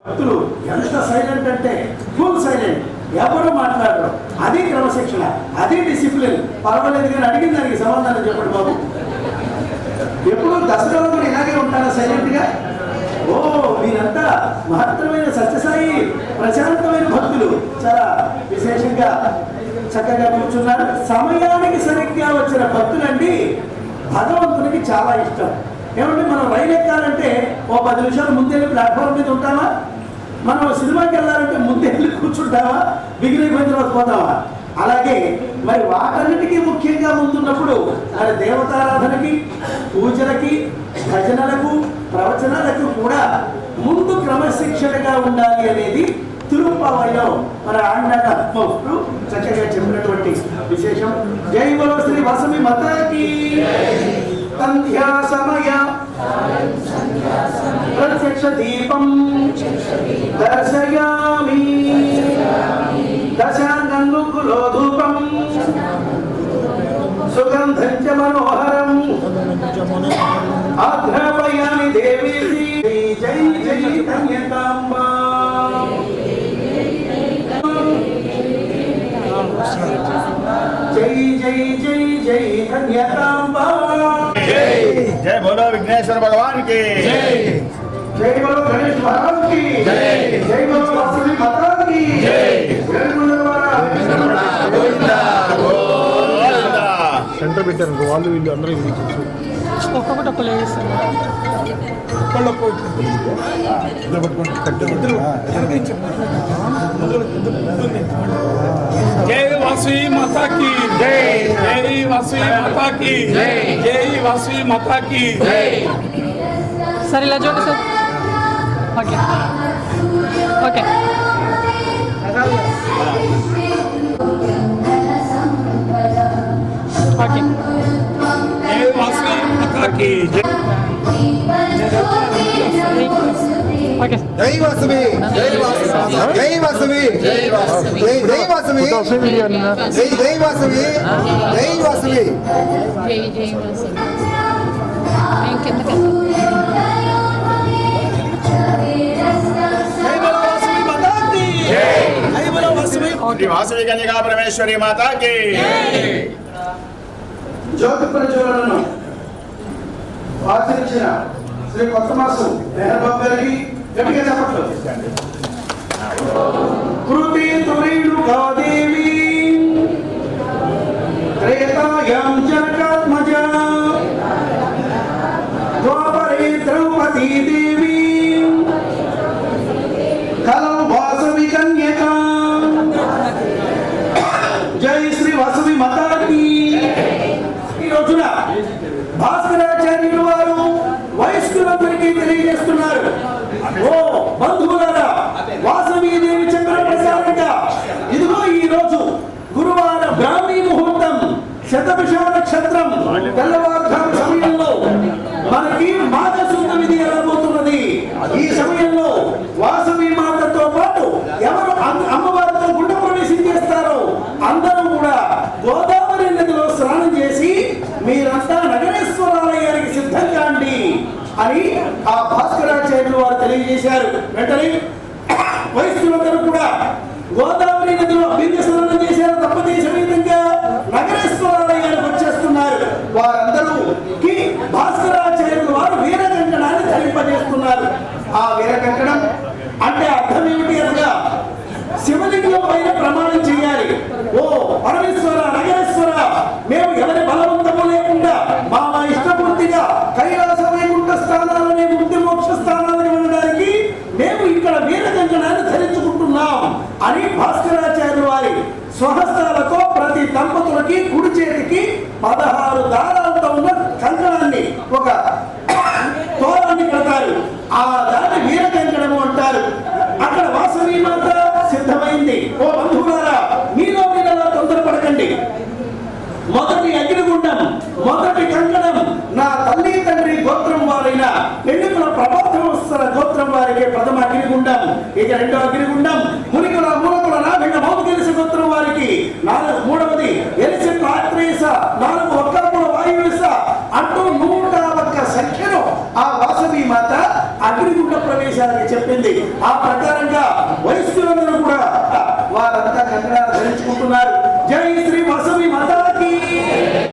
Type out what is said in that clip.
భక్తులు ఎంత సైలెంట్ అంటే ఫుల్ సైలెంట్, ఎవరు మాట్లాడరు. అది క్రమశిక్షణ, అది డిసిప్లిన్. పర్వాలేదు కానీ అడిగిన దానికి సమాధానం చెప్పండి బాబు. ఎప్పుడు దసరా కూడా ఇలాగే ఉంటారా సైలెంట్గా? ఓ మీరంతా మహత్తరమైన సత్యసాయి ప్రశాంతమైన భక్తులు, చాలా విశేషంగా చక్కగా కూర్చున్నారు. సమయానికి సరిగ్గా వచ్చిన భక్తులండి భగవంతునికి చాలా ఇష్టం. ఏమంటే మనం రైలు ఎక్కాలంటే ఓ 10 నిమిషాలు ముందెళ్ళి ప్లాట్ఫామ్ మీద ఉంటామా? మనం సినిమాకి వెళ్ళాలంటే ముందెళ్ళి కూర్చుంటామా? బిగినైపోయిన తర్వాత పోతామా? అలాగే మరి వాటన్నిటికీ ముఖ్యంగా ముందున్నప్పుడు మరి దేవతారాధనకి, పూజలకి, భజనలకు, ప్రవచనాలకు కూడా ముందు క్రమశిక్షణగా ఉండాలి అనేది తిరుప్పావైలో మన ఆండాక చక్కగా చెప్పినటువంటి విశేషం. జై బలో శ్రీ వసమి మాతాకి. సంధ్యా సమయ ప్రత్యక్ష దీపం దర్శయామి, దశాంగంగులో ధూపం సుగంధం చ మనోహరం ఆఘ్రాపయామి దేవి. జై జై ధన్యతాంబ. జై జై జై జై ధన్యతాంబ. जय बोलो विघ्नेश्वर भगवान की जय, जय बोलो गणेश महाराज की जय, जय बोलो वासुदेव माता की जय, जय बोलो गोविंदा गोविंदा. సెంటర్ పెట్టారు వాళ్ళు వీళ్ళు అందరూ ఒక్కొక్కటి ఒక్క లేస్తారు. जय वासवी माता की जय, जय वासवी माता की जय, जय वासवी माता की जय. సరే ఇలా చూడండి సార్. Okay okay okay. जय वासवी माता की जय. ఓకే జై వాసవి, జై వాసవి, జై వాసవి, జై వాసవి, జై వాసవి, జై జై వాసవి, జై వాసవి, జై జై వాసవి. నేను కిందకి జై బలో వాసవి మాతా की जय, जय बोलो वासवी. श्री वासवी कन्यका परमेश्वरी माता की జ్యోతి ప్రజ్వలనను ఆచరించిన శ్రీ కొత్త మాసం మెహర్ బాబు గారికి గట్టిగా చెప్పట్లు. కృతి తురీణుగా దేవి త్రేతాయాం జనకాత్మజ ద్వాపరే ద్రౌపదీ దేవి కలౌ వాసవి కన్యకా. జై శ్రీ వాసవి మాతాకి. ఈ రోజున భాస్కరాచార్యులు వారు వయస్కులందరికీ తెలియజేస్తున్నారు, ఓ బంధువులారా, వాసవీదేవి చక్ర ప్రసారంగా ఇదిగో ఈ రోజు గురువార బ్రాహ్మీ ముహూర్తం, శతభిష నక్షత్రం, తెల్లవారుజాము సమయంలో మనకి మాఘశుద్ధ విధి రాబోతున్నది. ఈ సమయంలో వాసవి మాతతో పాటు ఎవరు అమ్మవారితో గుండ ప్రవేశం చేస్తారో అందరూ కూడా గోదావరి నదిలో స్నానం చేసి మీరంతా నగరేశ్వరాలయానికి సిద్ధంగా అండి అని ఆ భాస్కరాచార్యులు వారు తెలియజేశారు. వెంటనే వయస్సులందరూ కూడా గోదావరి నదిలో బిందు స్నానం చేశారు. తప్పదే సమేతంగా నగరేశ్వరాలయానికి వచ్చేస్తున్నారు. వారందరూ భాస్కరాచార్యులు వారు వీరకంకణాన్ని ధరింపజేస్తున్నారు. ఆ వీరకంకణం అంటే అర్థం ఏమిటి అనగా శివలింగం పైన ప్రమాణం చేయాలి. ఓ పరమేశ్వర, నగరేశ్వర, మేము ఎవరి బలవంతము లేకుండా మా ఇష్టపూర్తిగా కైలాస వైకుంఠ స్థానాలని, ముక్తి మోక్ష స్థానాలని వెళ్ళడానికి మేము ఇక్కడ వీరకంకణాన్ని ధరించుకుంటున్నాం అని భాస్కరాచార్యులు వారి స్వహస్తాలతో ప్రతి దంపతులకి కుడి చేతికి 16 దారాలతో ఉన్న కంకణాన్ని, ఒక తోరాన్ని కడతారు. ఆ దాన్ని వీరకంకణము అంటారు. అక్కడ వాసవి మాత సిద్ధమైంది. ఓ బంధువులారా, మీలో మీరలా తొందరపడకండి. మొదటి అగ్నిగుండం, మొదటి కంకణం నా తల్లి తండ్రి గోత్రం వారైన పెళ్లికుల ప్రభావస్థల గోత్రం వారికి ప్రథమ అగ్నిగుండం. ఇక రెండో అగ్నిగుండం మునికుల మూలకుల నాభిన్న మౌగిలిసి గోత్రం వారికి మూడవది ఎలిసి ఆత్రేయస, 4 ఒక్కపుల వాయువేస అంటూ 101 సంఖ్యను ఆ వాసవి మాత అగ్నిగుండ ప్రవేశానికి చెప్పింది. ఆ ప్రకారం వయస్కులందరూ కూడా వారంతా కంకణాలు ధరించుకుంటున్నారు. జై శ్రీ